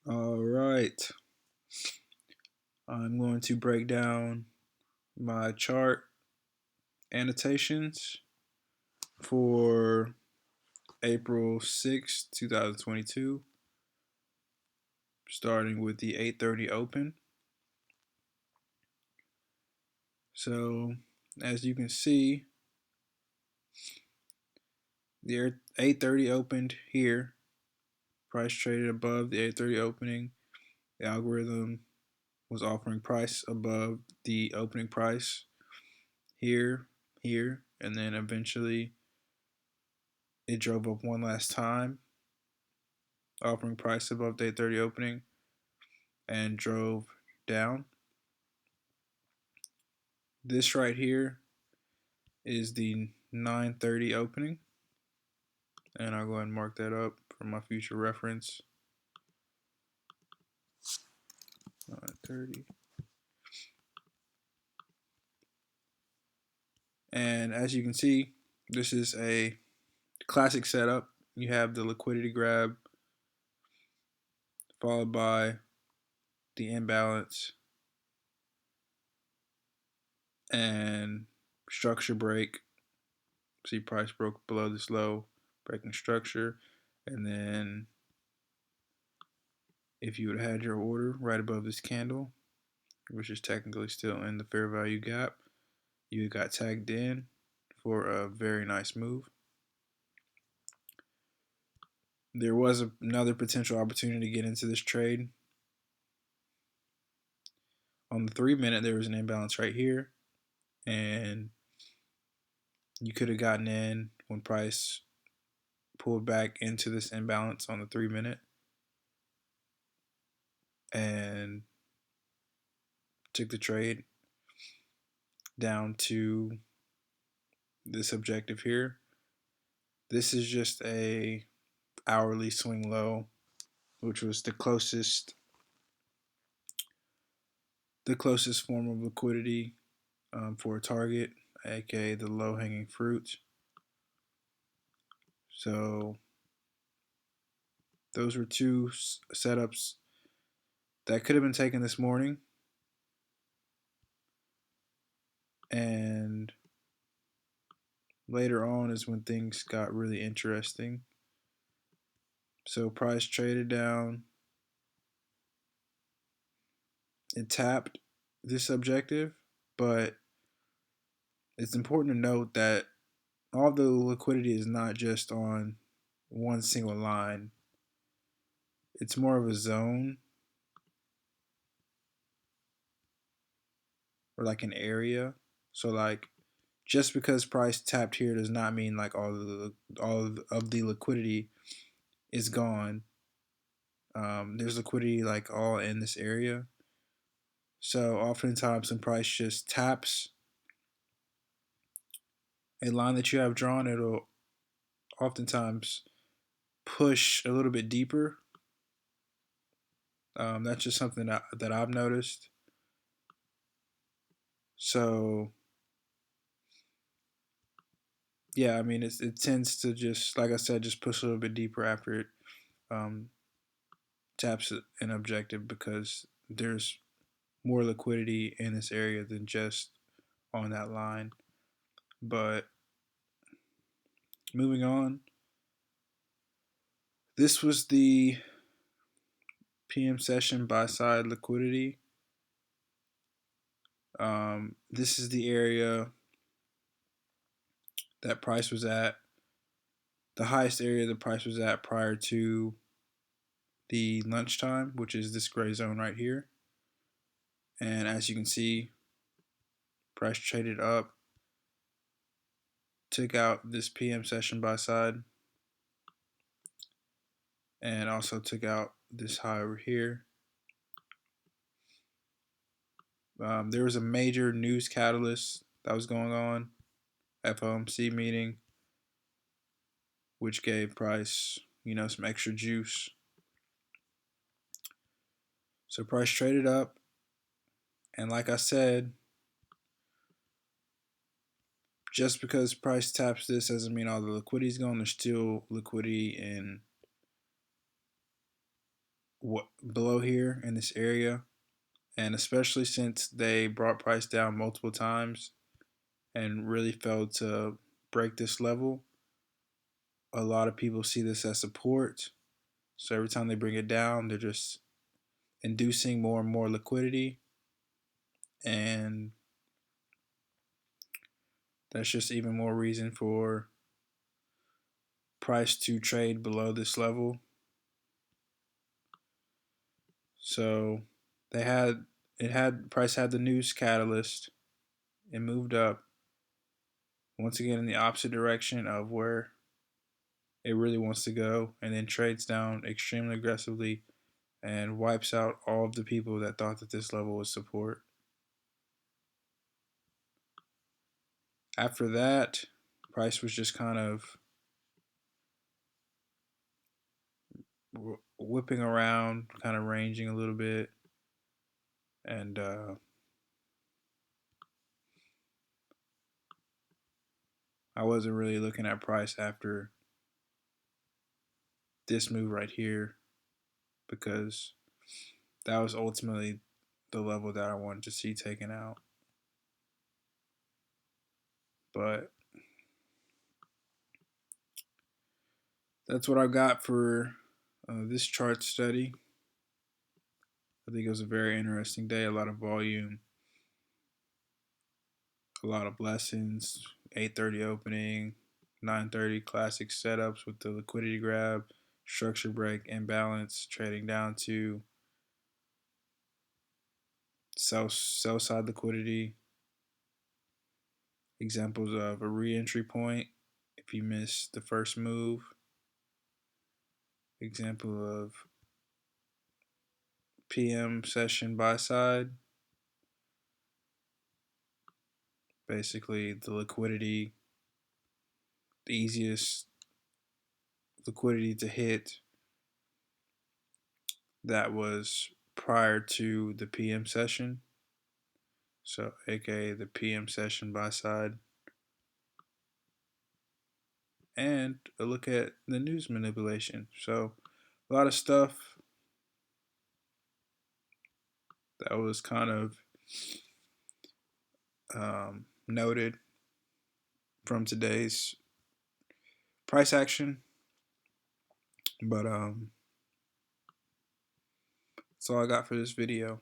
All right, I'm going to break down my chart annotations for April 6th, 2022, starting with the 8:30 open. So, as you can see, the 8:30 opened here, price traded above the 8:30 opening. The algorithm was offering price above the opening price here, here, and then eventually it drove up one last time, offering price above the 8:30 opening, and drove down. This right here is the 9:30 opening, and I'll go ahead and mark that up for my future reference. 9:30. And as you can see, this is a classic setup. You have the liquidity grab followed by the imbalance and structure break. See, price broke below this low, breaking structure, and then if you would have had your order right above this candle, which is technically still in the fair value gap, you got tagged in for a very nice move. There was another potential opportunity to get into this trade. On the 3-minute, there was an imbalance right here, and you could have gotten in when price pulled back into this imbalance on the 3-minute and took the trade down to this objective here. This is just a hourly swing low, which was the closest form of liquidity for a target, aka the low hanging fruit. So those were two setups that could have been taken this morning, and later on is when things got really interesting. So price traded down. It tapped this objective, but it's important to note that all the liquidity is not just on one single line. It's more of a zone or like an area. So like just because price tapped here does not mean like all of the liquidity is gone. There's liquidity like all in this area. So oftentimes when price just taps a line that you have drawn, it'll oftentimes push a little bit deeper. That's just something that I've noticed. So yeah, I mean it tends to just, like I said, just push a little bit deeper after it um, taps an objective because there's more liquidity in this area than just on that line. But moving on, this was the PM session buy side liquidity. This is the area that price was at, the highest area the price was at prior to the lunchtime, which is this gray zone right here. And as you can see, price traded up, took out this PM session buy side, and also took out this high over here. There was a major news catalyst that was going on, FOMC meeting, which gave price, some extra juice. So price traded up, and like I said, just because price taps this doesn't mean all the liquidity is gone. There's still liquidity in below here in this area, and especially since they brought price down multiple times and really failed to break this level, a lot of people see this as support. So every time they bring it down, they're just inducing more and more liquidity, and that's just even more reason for price to trade below this level. So they had price had the news catalyst. It moved up once again in the opposite direction of where it really wants to go, and then trades down extremely aggressively and wipes out all of the people that thought that this level was support. After that, price was just kind of whipping around, kind of ranging a little bit, and I wasn't really looking at price after this move right here, because that was ultimately the level that I wanted to see taken out. But that's what I got for this chart study. I think it was a very interesting day, a lot of volume, a lot of lessons. 8:30 opening, 9:30 classic setups with the liquidity grab, structure break, imbalance, trading down to sell side liquidity. Examples of a reentry point if you miss the first move. Example of PM session buy side. Basically, the liquidity, the easiest liquidity to hit that was prior to the PM session. So, aka the PM session buy side. And a look at the news manipulation. So, a lot of stuff that was kind of noted from today's price action. But that's all I got for this video.